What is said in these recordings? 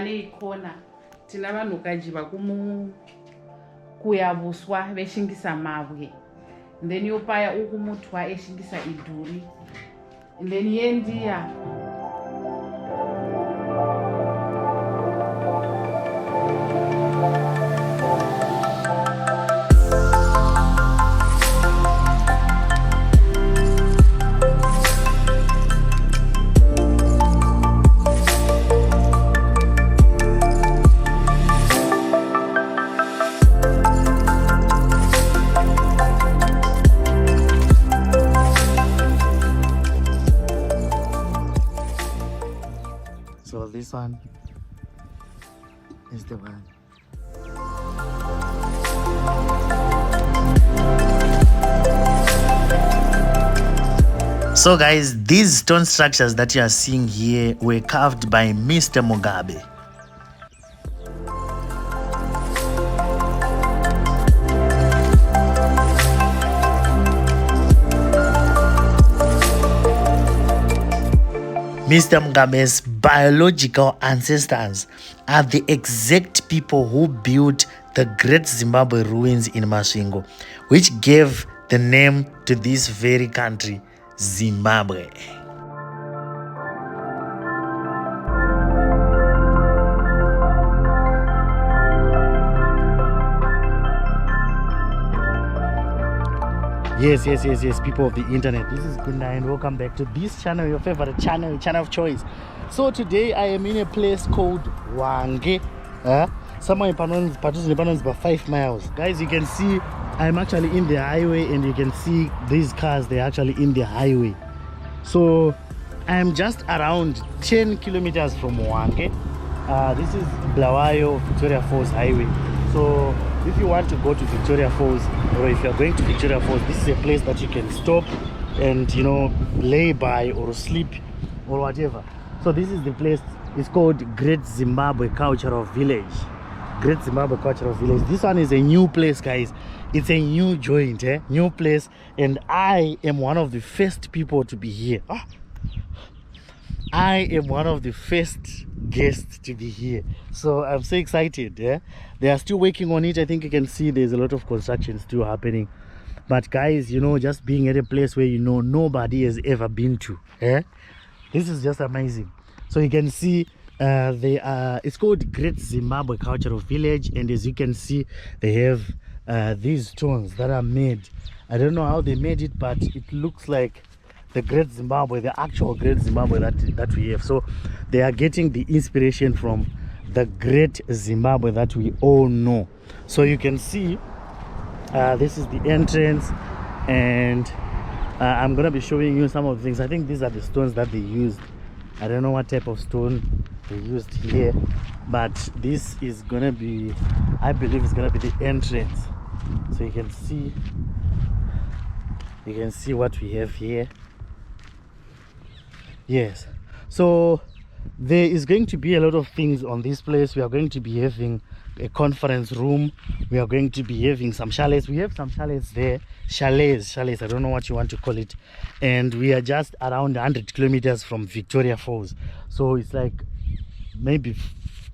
pane ikona tina vanhukadzi vakuya vuswa veshingisa mabwe, then yopaya ukumutwa eshingisa idhuri, then yendiya So this one is the one. So guys, these stone structures that you are seeing here were carved by Mr. Mugabe. Mr. Mugabe's biological ancestors are the exact people who built the Great Zimbabwe ruins in Masvingo, which gave the name to this very country, Zimbabwe. Yes, people of the internet, this is Gunda and welcome back to this channel, your favorite channel, your channel of choice. So today I am in a place called Hwange, somewhere in Panon's about 5 miles. Guys, you can see I'm actually in the highway, and you can see these cars, they're actually in the highway. So I'm just around 10 kilometers from Hwange. This is Blawayo Victoria Falls highway. So if you want to go to Victoria Falls, or if you're going to Victoria Falls, this is a place that you can stop and, you know, lay by or sleep or whatever. So this is the place. It's called Great Zimbabwe Cultural Village. Great Zimbabwe Cultural Village. This one is a new place, guys. It's a new joint, new place, and I am one of the first people to be here. I am one of the first guests to be here, so I'm so excited. They are still working on it. I think you can see there's a lot of construction still happening, but guys, you know, just being at a place where, you know, nobody has ever been to, this is just amazing. So you can see it's called Great Zimbabwe Cultural Village, and as you can see, they have these stones that are made. I don't know how they made it, but it looks like the Great Zimbabwe, the actual Great Zimbabwe that we have. So they are getting the inspiration from the Great Zimbabwe that we all know. So you can see this is the entrance, and I'm gonna be showing you some of the things. I think these are the stones that they used. I don't know what type of stone they used here, but this is gonna be, I believe it's gonna be the entrance. So you can see what we have here. Yes, so there is going to be a lot of things on this place. We are going to be having a conference room. We are going to be having some chalets. We have some chalets there. Chalets, I don't know what you want to call it. And we are just around 100 kilometers from Victoria Falls. So it's like maybe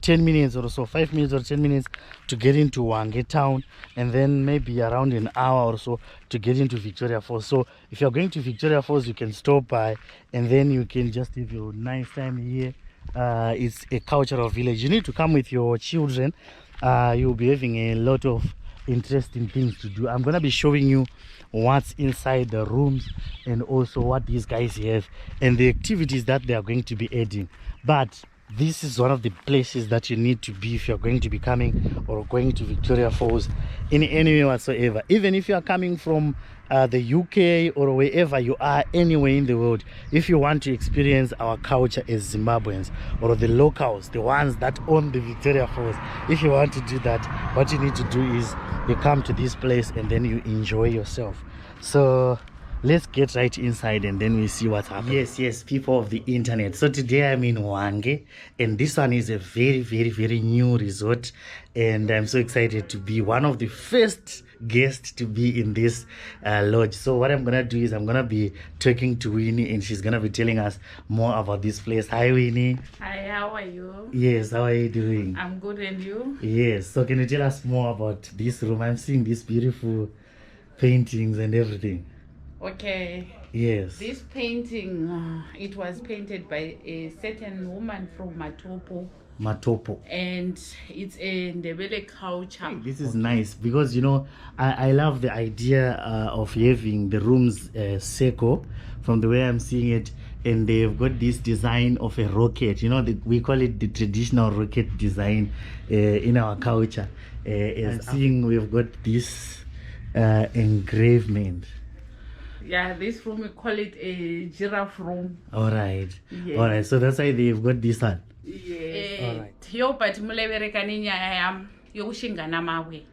10 minutes or so, 5 minutes or 10 minutes to get into Hwange town, and then maybe around an hour or so to get into Victoria Falls. So if you're going to Victoria Falls, you can stop by, and then you can just have your nice time here. It's a cultural village. You need to come with your children. You'll be having a lot of interesting things to do. I'm gonna be showing you what's inside the rooms, and also what these guys have, and the activities that they are going to be adding. But this is one of the places that you need to be if you're going to be coming or going to Victoria Falls in any way whatsoever. Even if you are coming from the UK or wherever you are, anywhere in the world, if you want to experience our culture as Zimbabweans, or the locals, the ones that own the Victoria Falls, if you want to do that, what you need to do is you come to this place and then you enjoy yourself. So let's get right inside and then we see what's happening. Yes, people of the internet. So today I'm in Hwange, and this one is a very, very, very new resort, and I'm so excited to be one of the first guest to be in this lodge. So what I'm gonna do is I'm gonna be talking to Winnie, and she's gonna be telling us more about this place. Hi, Winnie. Hi, how are you? Yes, how are you doing? I'm good, and you? Yes. So can you tell us more about this room? I'm seeing these beautiful paintings and everything. Okay. Yes. This painting, it was painted by a certain woman from Matopo. and it's a Ndebele culture. This is nice because you know I love the idea of having the rooms seco from the way I'm seeing it, and they've got this design of a rocket. You know, we call it the traditional rocket design in our culture. As seeing we've got this engravement. Yeah, this room we call it a giraffe room. All right. Yes. All right. So that's why they've got this one. Yes. All right. Yo but mulevereka nenyaya yokushinga namabwe.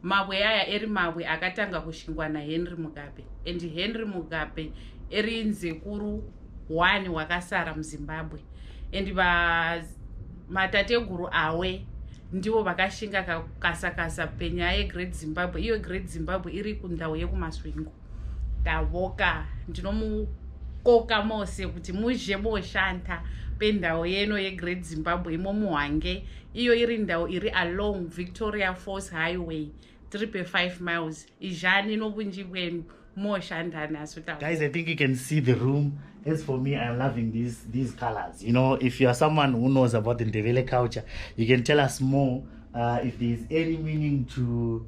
Mabwe aya eri mabwe akatanga kushingwa naHenry Mugabe. And Henry Mugabe eri nzekuru 1 wakasara muZimbabwe. And matateguru awe ndivo vakashinga kasakasa penyaya yeGreat Zimbabwe. Iyo Great Zimbabwe iri kundau yekumasvingo. Ndavoka ndinomukoka mose kuti muzhe moshanta pendau yeno yeGreat Zimbabwe imo Hwange. Iyo iri ndau iri along Victoria Falls Highway 3.5 miles. Ijani nobunji bwenu moshanta naso. Guys, I think you can see the room. As for me, I'm loving these colors. You know, if you are someone who knows about the Ndebele culture, you can tell us more if there's any meaning to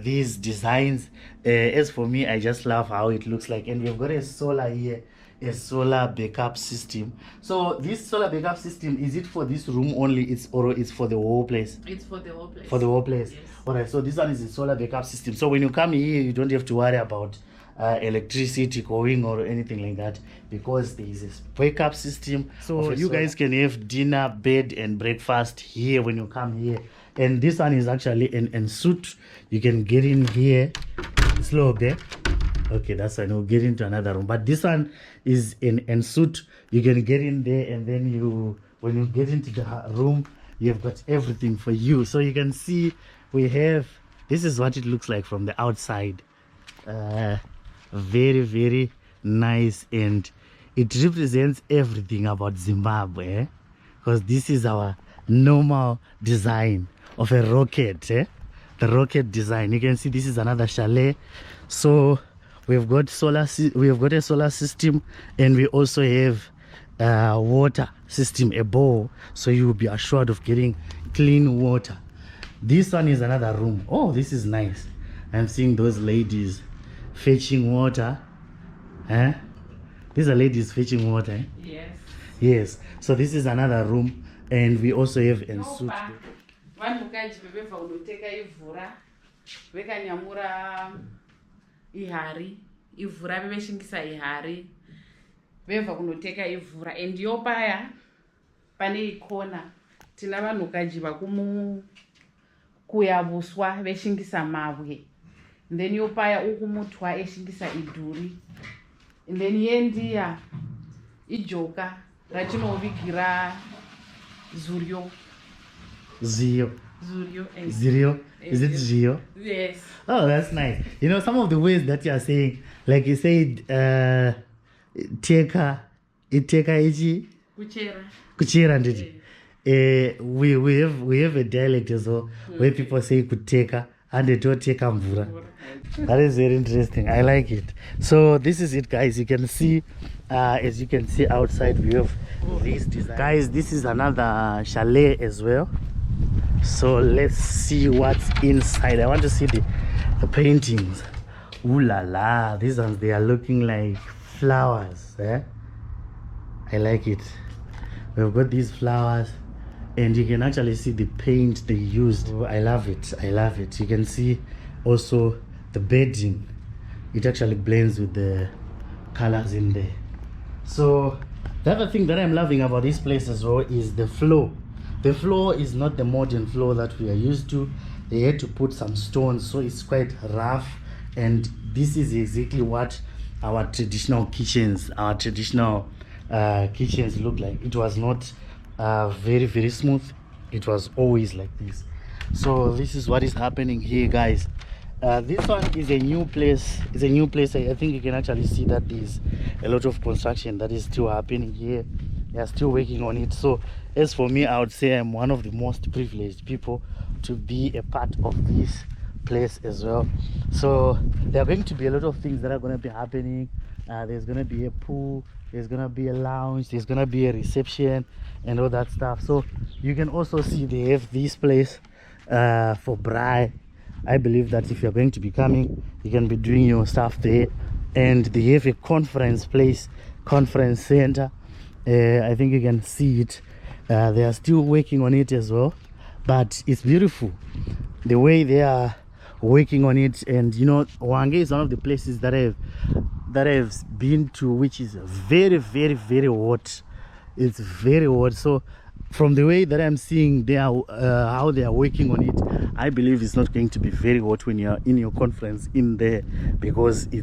these designs. As for me, I just love how it looks like. And we've got a solar here, a solar backup system. So this solar backup system, is it for this room only? It's for the whole place? It's for the whole place. For the whole place. Yes. All right. So this one is a solar backup system. So when you come here, you don't have to worry about electricity going or anything like that, because there is a backup system. So you guys can have dinner, bed and breakfast here when you come here. And this one is actually an suite. You can get in here. Slow, okay? Okay, that's fine. We'll get into another room. But this one is an suite. You can get in there, and then when you get into the room, you've got everything for you. So you can see we have, this is what it looks like from the outside. Very, very nice, and it represents everything about Zimbabwe, because this is our normal design of a rocket, the rocket design. You can see this is another chalet. So we've got a solar system, and we also have a water system, a bowl, so you will be assured of getting clean water. This one is another room. Oh, this is nice. I'm seeing those ladies fetching water. These are ladies fetching water. Yes. Yes. So this is another room, and we also have ensuite. Vanhukaji vebva kunoteka ivhura vekanyamura ihari ivhura veveshingisa ihari vebva kunoteka ivhura. And yo paya pane ikona tina vanhukaji vakumukuya vuswa veshingisa mabwe. And then yo paya ukumutwa eshingisa idhuri. And then yendiya ijoka ratinovigira Zuryo. Zio. Zuryo. Is it Zio? Yes. Oh, that's nice. You know, some of the words that you are saying, like you said, iteka ichi kuchera ndiji. We have a dialect as well where people say kuteka and they don't take mvura. That is very interesting. I like it. So this is it, guys. You can see, as you can see outside, we have this design. Guys, this is another chalet as well. So let's see what's inside. I want to see the paintings. Ooh la la! These ones, they are looking like flowers. I like it. We've got these flowers, and you can actually see the paint they used. Oh, I love it. I love it. You can see also the bedding. It actually blends with the colors in there. So the other thing that I'm loving about this place as well is the floor. The floor is not the modern floor that we are used to. They had to put some stones, so it's quite rough. And this is exactly what our traditional kitchens look like. It was not very, very smooth. It was always like this. So this is what is happening here, guys. This one is a new place. It's a new place. I think you can actually see that there's a lot of construction that is still happening here. They are still working on it. So as for me, I would say I'm one of the most privileged people to be a part of this place as well. So there are going to be a lot of things that are going to be happening. There's going to be a pool, there's going to be a lounge, there's going to be a reception and all that stuff. So you can also see they have this place for braai. I believe that if you're going to be coming, you can be doing your stuff there. And they have a conference place, conference center. I think you can see it. They are still working on it as well, but it's beautiful the way they are working on it. And you know, Hwange is one of the places that I've been to, which is very, very, very hot. It's very hot. So from the way that I'm seeing they are how they are working on it, I believe it's not going to be very hot when you are in your conference in there, because they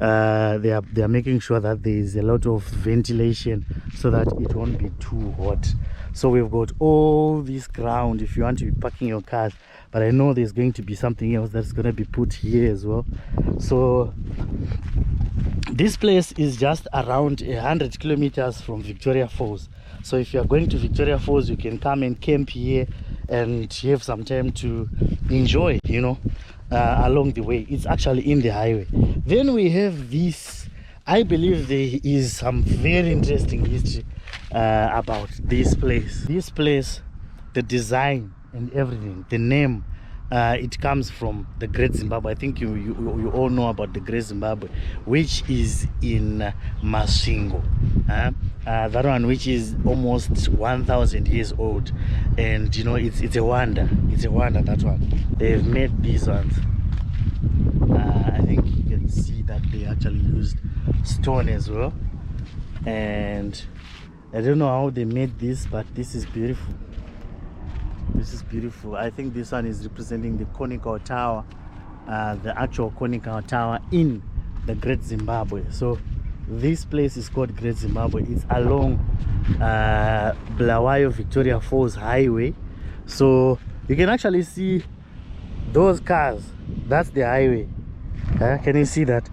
are making sure that there is a lot of ventilation so that it won't be too hot. So we've got all this ground if you want to be parking your cars, but I know there's going to be something else that's going to be put here as well. So this place is just around 100 kilometers from Victoria Falls. So if you are going to Victoria Falls, you can come and camp here and have some time to enjoy, you know, along the way. It's actually in the highway. Then we have this, I believe there is some very interesting history about this place. This place, the design and everything, the name, it comes from the Great Zimbabwe. I think you all know about the Great Zimbabwe, which is in Masvingo. That one, which is almost 1,000 years old, and you know, it's a wonder. It's a wonder, that one. They've made these ones. I think you can see that they actually used stone as well, and I don't know how they made this, but this is beautiful. This is beautiful. I think this one is representing the conical tower, the actual conical tower in the Great Zimbabwe. So this place is called Great Zimbabwe. It's along Bulawayo Victoria Falls highway. So you can actually see those cars. That's the highway. Can you see that?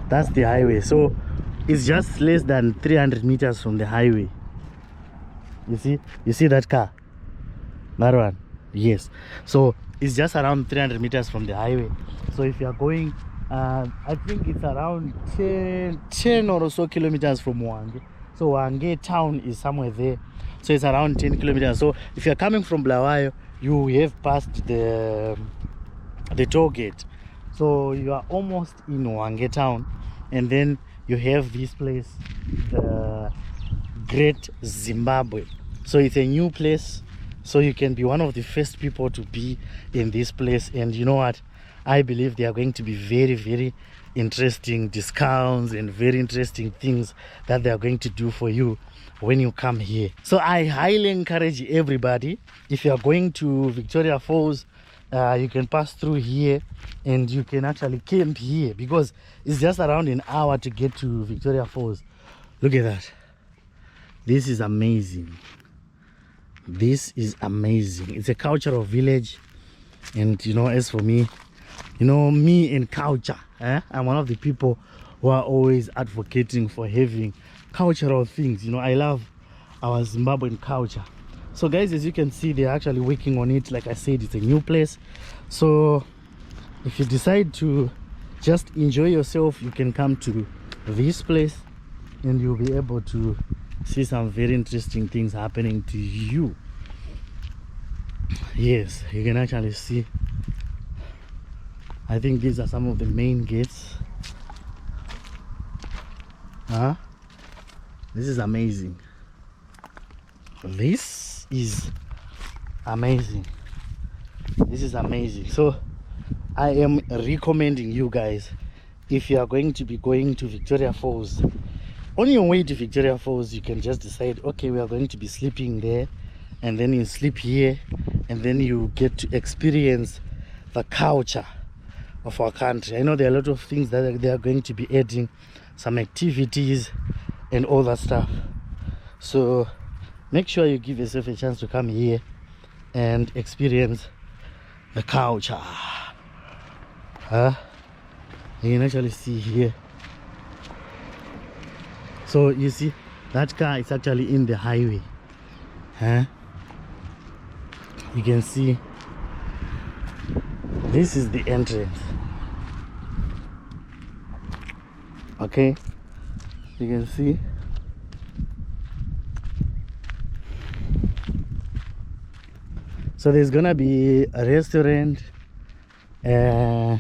That's the highway. So it's just less than 300 meters from the highway. You see that car? That one, yes. So it's just around 300 meters from the highway. So if you are going, I think it's around 10 or so kilometers from Hwange. So Hwange town is somewhere there. So it's around 10 kilometers. So if you're coming from Bulawayo, you have passed the toll gate. So you are almost in Hwange town. And then you have this place, the Great Zimbabwe. So it's a new place. So you can be one of the first people to be in this place. And you know what? I believe there are going to be very, very interesting discounts and very interesting things that they are going to do for you when you come here. So I highly encourage everybody, if you are going to Victoria Falls, you can pass through here and you can actually camp here, because it's just around an hour to get to Victoria Falls. Look at that. This is amazing. This is amazing. It's a cultural village. And you know, as for me, you know, me and culture, I'm one of the people who are always advocating for having cultural things. You know, I love our Zimbabwean culture. So guys, as you can see, they're actually working on it. Like I said, it's a new place. So if you decide to just enjoy yourself, you can come to this place and you'll be able to see some very interesting things happening to you. Yes, you can actually see. I think these are some of the main gates. This is amazing. This is amazing. This is amazing. So I am recommending you guys, if you are going to be going to Victoria Falls, on your way to Victoria Falls, you can just decide, okay, we are going to be sleeping there, and then you sleep here, and then you get to experience the culture of our country. I know there are a lot of things that they are going to be adding, some activities and all that stuff. So make sure you give yourself a chance to come here and experience the culture. You can actually see here. So you see that car is actually in the highway. You can see this is the entrance. Okay, you can see. So there's gonna be a restaurant, a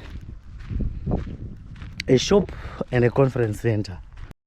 shop, and a conference center.